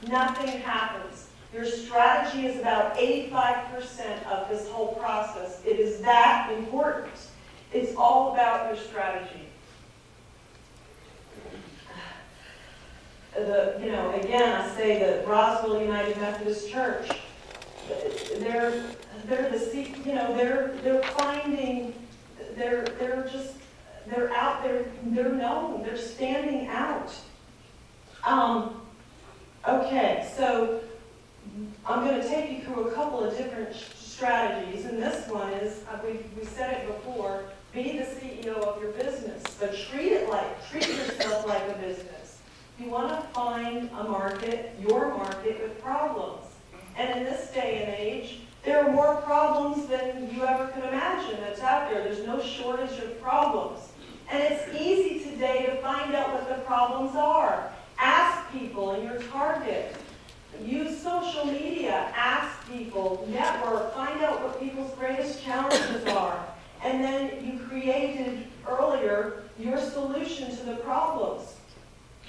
nothing happens. Your strategy is about 85% of this whole process. It is that important. It's all about your strategy. Again, I say the Roswell United Methodist Church. They're finding, they're out there, they're known, they're standing out. Okay, so I'm going to take you through a couple of different strategies, and this one is, we said it before, be the CEO of your business, but treat yourself like a business. You want to find a market, your market, with problems. And in this day and age, there are more problems than you ever could imagine that's out there. There's no shortage of problems. And it's easy today to find out what the problems are. Ask people in your target. Use social media. Ask people. Network. Find out what people's greatest challenges are. And then you created earlier your solution to the problems.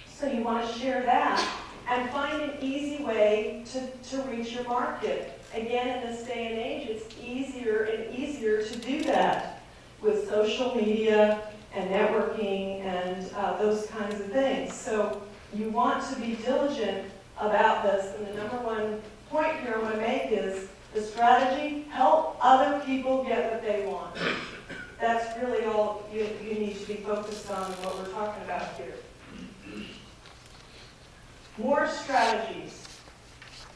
So you want to share that and find an easy way to reach your market. Again, in this day and age, it's easier and easier to do that with social media and networking and those kinds of things. So you want to be diligent about this. And the number one point here I want to make is the strategy: help other people get what they want. That's really all you need to be focused on, what we're talking about here. More strategies.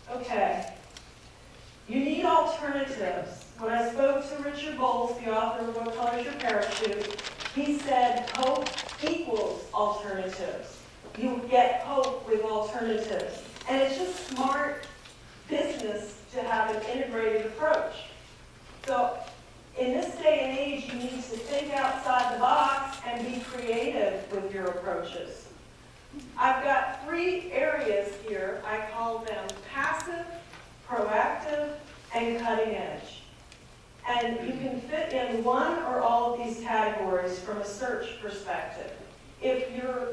Okay. You need alternatives. When I spoke to Richard Bowles, the author of What Color Is Your Parachute, he said hope equals alternatives. You get hope with alternatives. And it's just smart business to have an integrated approach. So in this day and age, you need to think outside the box and be creative with your approaches. I've got 3 areas here. I call them passive, proactive, and cutting edge. And you can fit in one or all of these categories from a search perspective. If you're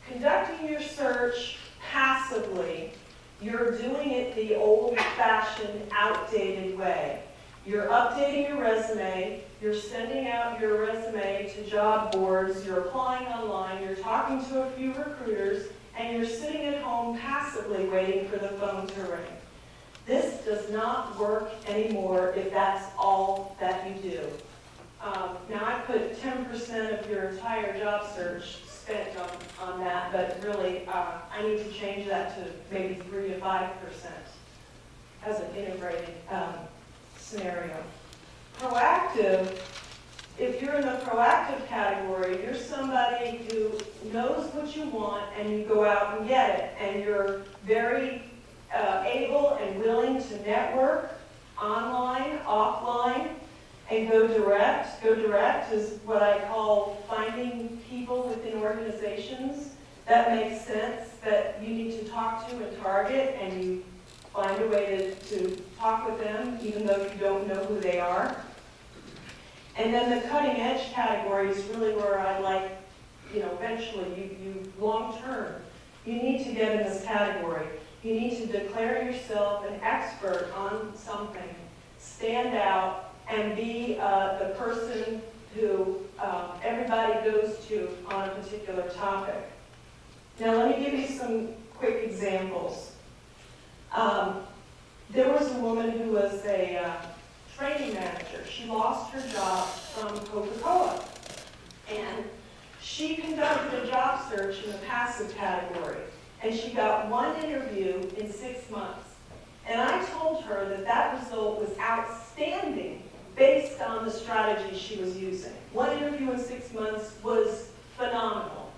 conducting your search passively, you're doing it the old-fashioned, outdated way. You're updating your resume, you're sending out your resume to job boards, you're applying online, you're talking to a few recruiters, and you're sitting at home passively waiting for the phone to ring. This does not work anymore if that's all that you do. Now I put 10% of your entire job search spent on that, but really I need to change that to maybe 3 to 5% as an integrated scenario. Proactive, if you're in the proactive category, you're somebody who knows what you want and you go out and get it, and you're very able and willing to network online, offline, and go direct. Go direct is what I call finding people within organizations that make sense, that you need to talk to and target, and you find a way to talk with them, even though you don't know who they are. And then the cutting edge category is really where I'd like, eventually, you long term, you need to get in this category. You need to declare yourself an expert on something, stand out, and be the person who everybody goes to on a particular topic. Now let me give you some quick examples. There was a woman who was a training manager. She lost her job from Coca-Cola. And she conducted a job search in the passive category. And she got 1 interview in 6 months. And I told her that that result was outstanding based on the strategy she was using. 1 interview in 6 months was phenomenal.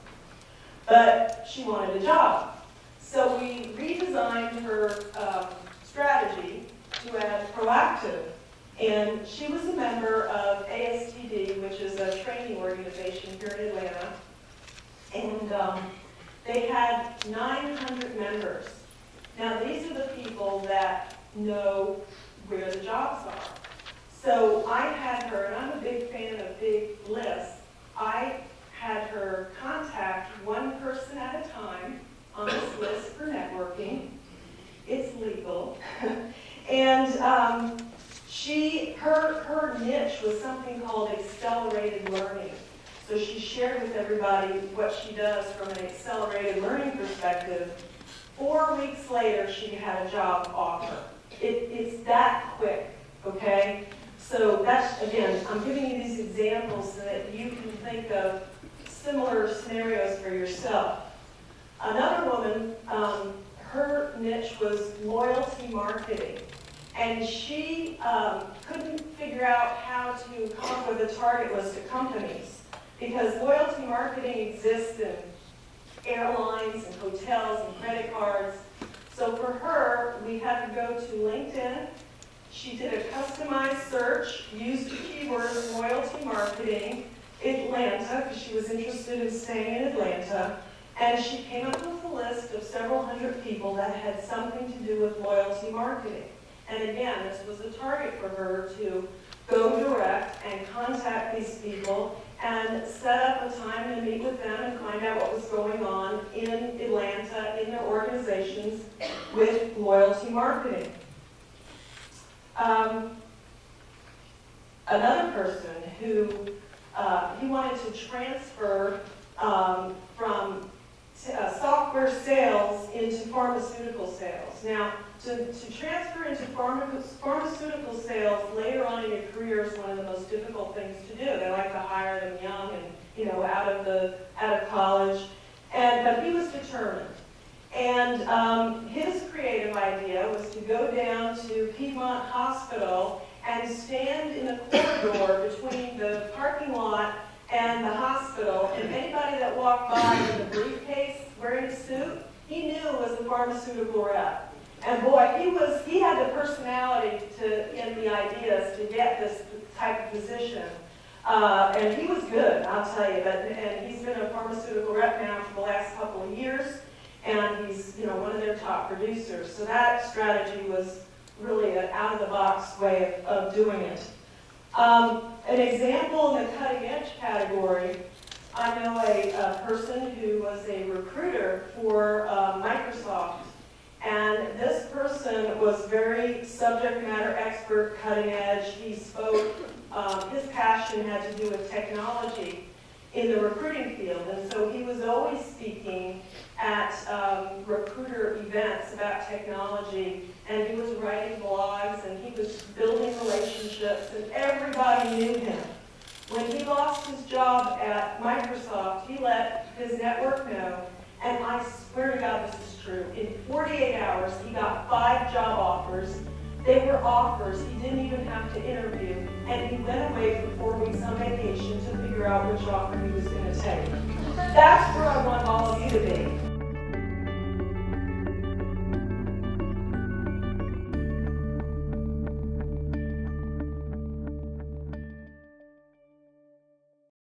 But she wanted a job. So we redesigned her strategy to add proactive. And she was a member of ASTD, which is a training organization here in Atlanta. And they had 900 members. Now, these are the people that know where the jobs are. So I had her, and I'm a big fan of big lists, I had her contact one person at a time on this list for networking. her niche was something called accelerated learning. So she shared with everybody what she does from an accelerated learning perspective. 4 weeks later, she had a job offer. It's that quick, okay? So that's, again, I'm giving you these examples so that you can think of similar scenarios for yourself. Another woman, her niche was loyalty marketing. And she couldn't figure out how to come up with a target list of companies because loyalty marketing exists in airlines and hotels and credit cards. So for her, we had to go to LinkedIn. She did a customized search, used the keywords loyalty marketing, Atlanta, because she was interested in staying in Atlanta. And she came up with a list of several hundred people that had something to do with loyalty marketing. And again, this was a target for her to go direct and contact these people and set up a time to meet with them and find out what was going on in Atlanta, in their organizations with loyalty marketing. Another person who he wanted to transfer from software sales into pharmaceutical sales. Now, to transfer into pharmaceutical sales later on in your career is one of the most difficult things to do. They like to hire them young and out of college, but he was determined. And his creative idea was to go down to Piedmont Hospital and stand in the corridor between the parking lot and the hospital, and anybody that walked by with a briefcase wearing a suit, he knew was the pharmaceutical rep. And boy, he had the personality and the ideas to get this type of position. And he was good, I'll tell you. And he's been a pharmaceutical rep now for the last couple of years, and he's one of their top producers. So that strategy was really an out-of-the-box way of doing it. An example in the cutting-edge category, I know a person who was a recruiter for Microsoft. And this person was very subject matter expert, cutting edge. He spoke, his passion had to do with technology in the recruiting field. And so he was always speaking at recruiter events about technology. And he was writing blogs and he was building relationships and everybody knew him. When he lost his job at Microsoft, he let his network know. And I swear to God this is true. In 48 hours, he got 5 job offers. They were offers. He didn't even have to interview. And he went away for 4 weeks on vacation to figure out which offer he was going to take. That's where I want all of you to be.